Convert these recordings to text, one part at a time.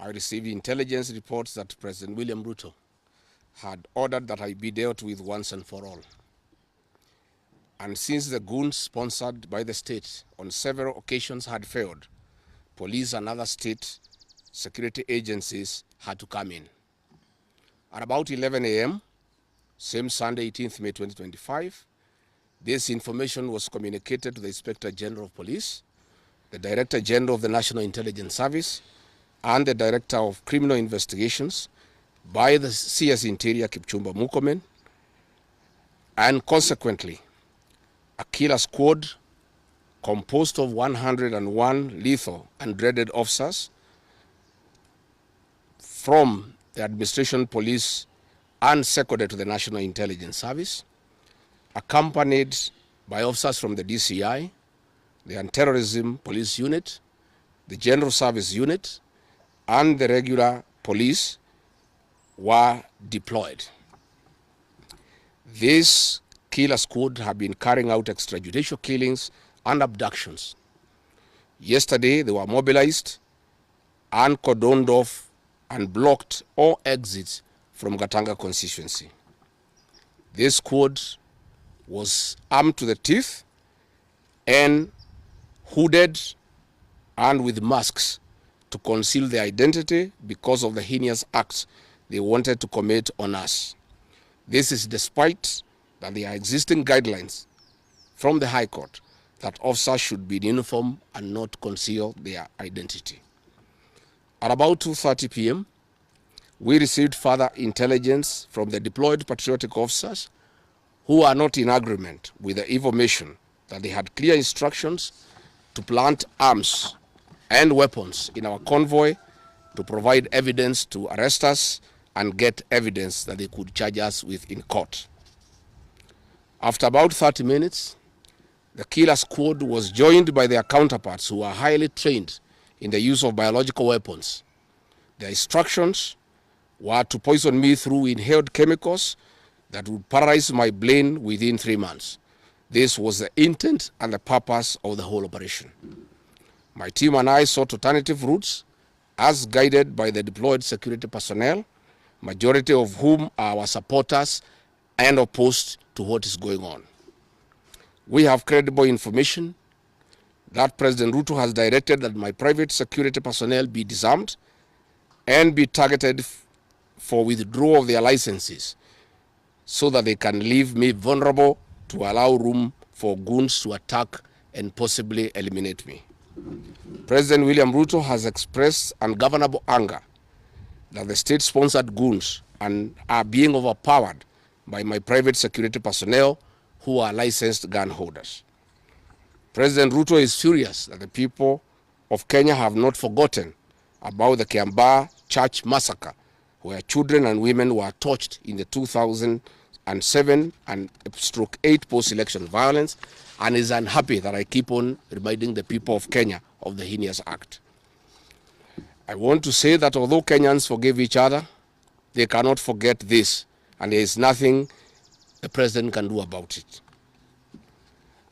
I received intelligence reports that President William Ruto had ordered that I be dealt with once and for all. And since the goons sponsored by the state on several occasions had failed, police and other state security agencies had to come in. At about 11 a.m., same Sunday, 18th May 2025, this information was communicated to the Inspector General of Police, the Director General of the National Intelligence Service, and the Director of Criminal Investigations by the CS Interior Kipchumba Murkomen, and consequently, a killer squad composed of 101 lethal and dreaded officers from the administration police and seconded to the National Intelligence Service, accompanied by officers from the DCI, the Anti-Terrorism Police Unit, the General Service Unit, and the regular police were deployed. This killer squad have been carrying out extrajudicial killings and abductions. Yesterday, they were mobilized and cordoned off and blocked all exits from Gatanga constituency. This squad was armed to the teeth and hooded and with masks to conceal their identity because of the heinous acts they wanted to commit on us. This is despite that there are existing guidelines from the High Court that officers should be in uniform and not conceal their identity. At about 2:30 p.m., we received further intelligence from the deployed patriotic officers who are not in agreement with the information that they had clear instructions to plant arms and weapons in our convoy to provide evidence to arrest us and get evidence that they could charge us with in court. After about 30 minutes, the killer squad was joined by their counterparts who are highly trained in the use of biological weapons. Their instructions were to poison me through inhaled chemicals that would paralyze my brain within 3 months. This was the intent and the purpose of the whole operation. My team and I sought alternative routes as guided by the deployed security personnel, majority of whom are our supporters and opposed to what is going on. We have credible information that President Ruto has directed that my private security personnel be disarmed and be targeted for withdrawal of their licenses so that they can leave me vulnerable to allow room for goons to attack and possibly eliminate me. President William Ruto has expressed ungovernable anger that the state-sponsored goons are being overpowered by my private security personnel who are licensed gun holders. President Ruto is furious that the people of Kenya have not forgotten about the Kiambaa church massacre, where children and women were tortured in the 2007 and /8 post-election violence, and is unhappy that I keep on reminding the people of Kenya of the heinous act. I want to say that although Kenyans forgive each other, they cannot forget this, and there is nothing the president can do about it.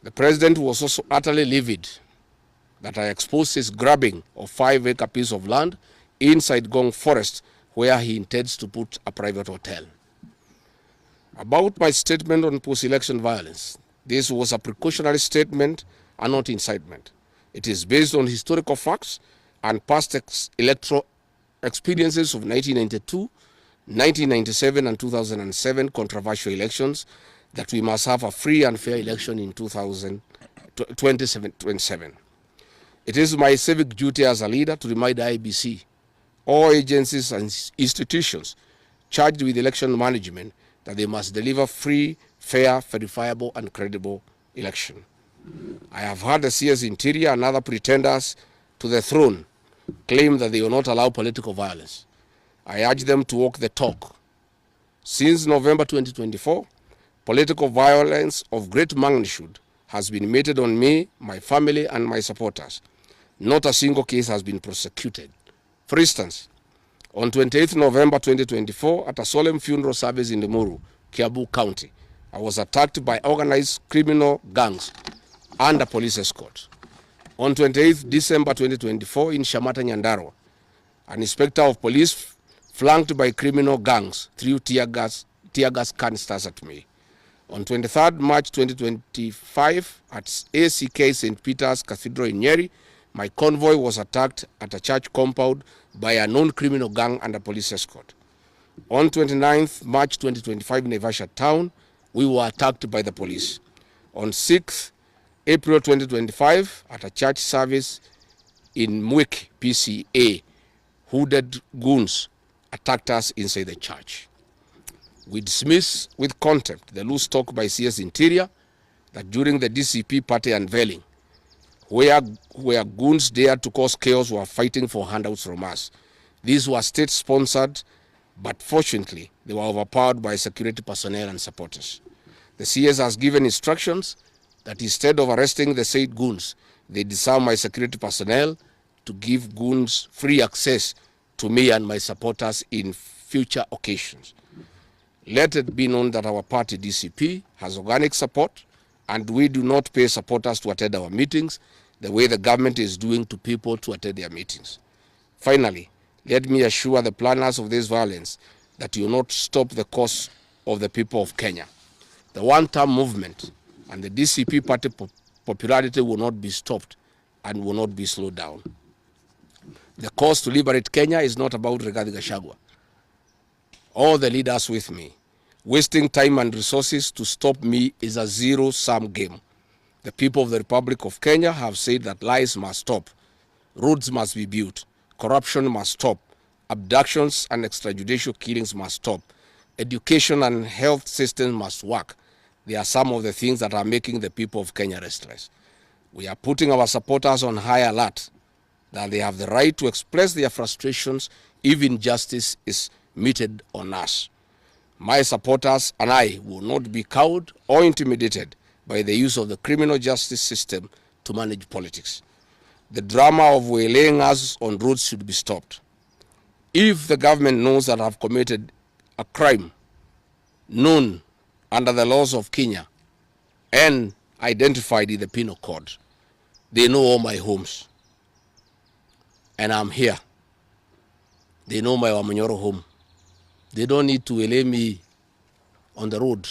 The president was also utterly livid that I exposed his grabbing of 5-acre piece of land inside Gong Forest, where he intends to put a private hotel. About my statement on post-election violence, this was a precautionary statement and not incitement. It is based on historical facts and past electoral experiences of 1992, 1997 and 2007 controversial elections, that we must have a free and fair election in 2027. It is my civic duty as a leader to remind the IEBC, all agencies and institutions charged with election management, that they must deliver free, fair, verifiable and credible election. I have heard the CS Interior and other pretenders to the throne claim that they will not allow political violence. I urge them to walk the talk. Since November 2024, political violence of great magnitude has been meted on me, my family, and my supporters. Not a single case has been prosecuted. For instance, on 28th November 2024, at a solemn funeral service in Limuru, Kiambu County, I was attacked by organized criminal gangs under police escort. On 28th December 2024, in Shamata, Nyandarua, An inspector of police flanked by criminal gangs threw tear gas canisters at me. On 23rd March 2025, at ACK St. Peter's Cathedral in Nyeri, my convoy was attacked at a church compound by a known criminal gang under police escort. On 29th March 2025 in Naivasha town, we were attacked by the police. On 6th April 2025, at a church service in Mwik, PCA, hooded goons attacked us inside the church. We dismiss with contempt the loose talk by CS Interior that during the DCP party unveiling, where goons dared to cause chaos were fighting for handouts from us. These were state-sponsored, but fortunately, they were overpowered by security personnel and supporters. The CS has given instructions that instead of arresting the said goons, they disarm my security personnel to give goons free access to me and my supporters in future occasions. Let it be known that our party, DCP, has organic support, and we do not pay supporters to attend our meetings the way the government is doing to people to attend their meetings. Finally, let me assure the planners of this violence that you will not stop the cause of the people of Kenya. The one-term movement and the DCP party popularity will not be stopped and will not be slowed down. The cause to liberate Kenya is not about Rigathi Gachagua. All the leaders with me. Wasting time and resources to stop me is a zero-sum game. The people of the Republic of Kenya have said that lies must stop, roads must be built, corruption must stop, abductions and extrajudicial killings must stop, education and health systems must work. They are some of the things that are making the people of Kenya restless. We are putting our supporters on high alert that they have the right to express their frustrations if injustice is meted on us. My supporters and I will not be cowed or intimidated by the use of the criminal justice system to manage politics. The drama of waylaying us on roads should be stopped. If the government knows that I have committed a crime known under the laws of Kenya and identified in the penal code, they know all my homes. And I'm here. They know my Wamanyoro home. They don't need to waylay me on the road.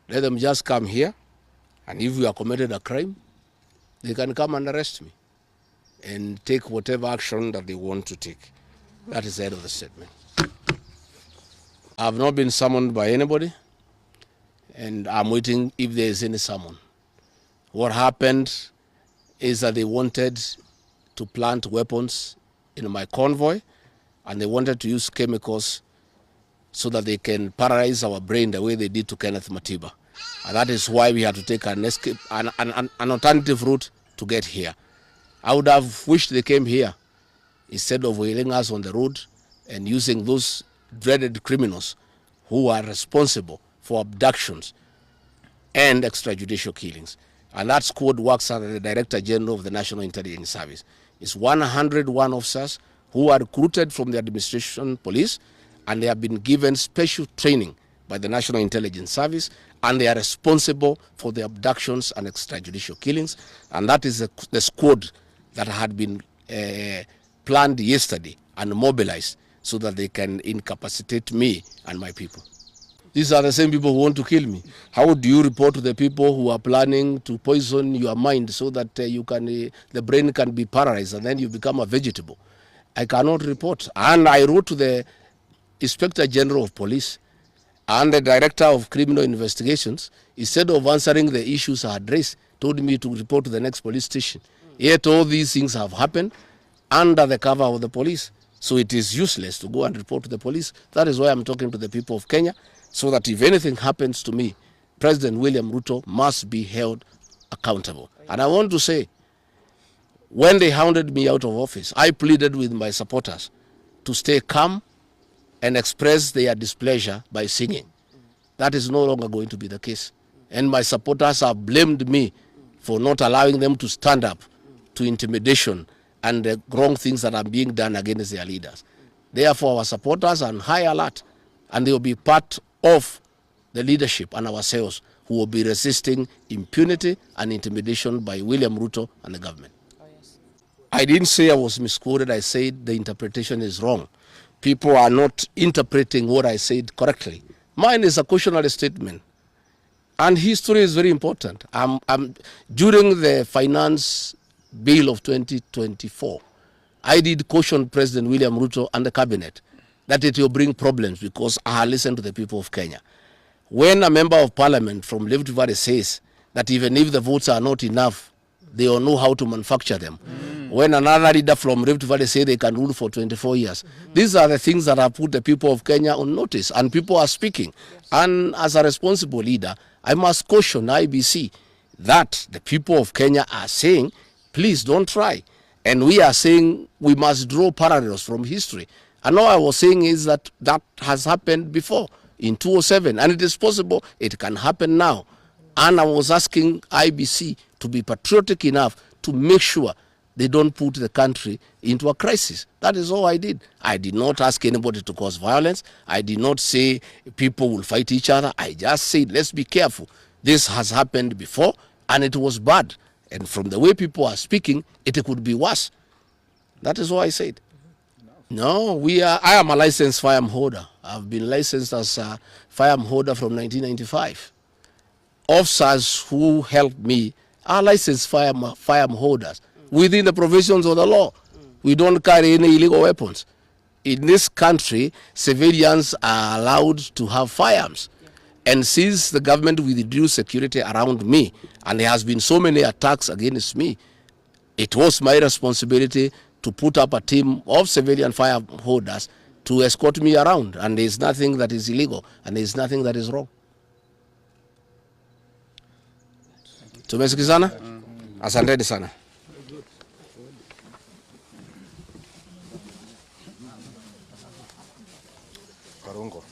Let them just come here, and if we have committed a crime, they can come and arrest me and take whatever action that they want to take. That is the end of the statement. I have not been summoned by anybody, and I'm waiting if there is any summon. What happened is that they wanted to plant weapons in my convoy, and they wanted to use chemicals so that they can paralyze our brain the way they did to Kenneth Matiba. And that is why we had to take an escape, an alternative route to get here. I would have wished they came here instead of wailing us on the road and using those dreaded criminals who are responsible for abductions and extrajudicial killings. And that squad works under the Director General of the National Intelligence Service. It's 101 officers who are recruited from the administration police, and they have been given special training by the National Intelligence Service, and they are responsible for the abductions and extrajudicial killings. And that is the squad that had been planned yesterday and mobilized so that they can incapacitate me and my people. These are the same people who want to kill me. How do you report to the people who are planning to poison your mind so that the brain can be paralyzed and then you become a vegetable? I cannot report. And I wrote to the Inspector General of Police and the Director of Criminal Investigations. Instead of answering the issues I had raised, told me to report to the next police station. Yet all these things have happened under the cover of the police. So it is useless to go and report to the police. That is why I'm talking to the people of Kenya, so that if anything happens to me, President William Ruto must be held accountable. And I want to say, when they hounded me out of office, I pleaded with my supporters to stay calm and express their displeasure by singing. That is no longer going to be the case. And my supporters have blamed me for not allowing them to stand up to intimidation and the wrong things that are being done against their leaders. Therefore, our supporters are on high alert, and they will be part of the leadership and ourselves who will be resisting impunity and intimidation by William Ruto and the government. I didn't say I was misquoted. I said the interpretation is wrong. People are not interpreting what I said correctly. Mine is a cautionary statement. And history is very important. During the finance bill of 2024, I did caution President William Ruto and the cabinet that it will bring problems because I listened to the people of Kenya. When a member of parliament from Rift Valley says that even if the votes are not enough, they will know how to manufacture them. When another leader from Rift Valley say they can rule for 24 years. These are the things that have put the people of Kenya on notice, and people are speaking. And as a responsible leader, I must caution IBC that the people of Kenya are saying, please don't try. And we are saying we must draw parallels from history. And all I was saying is that that has happened before in 2007, and it is possible it can happen now. And I was asking IBC to be patriotic enough to make sure they don't put the country into a crisis. That is all I did. I did not ask anybody to cause violence. I did not say people will fight each other. I just said, let's be careful. This has happened before, and it was bad. And from the way people are speaking, it could be worse. That is what I said. No, I am a licensed firearm holder. I've been licensed as a firearm holder from 1995. Officers who helped me are licensed firearm holders within the provisions of the law. We don't carry any illegal weapons. In this country, civilians are allowed to have firearms. And since the government withdrew security around me, and there has been so many attacks against me, it was my responsibility to put up a team of civilian firearm holders to escort me around. And there is nothing that is illegal, and there is nothing that is wrong. Tumesikizana? Asanteni sana. Karungo.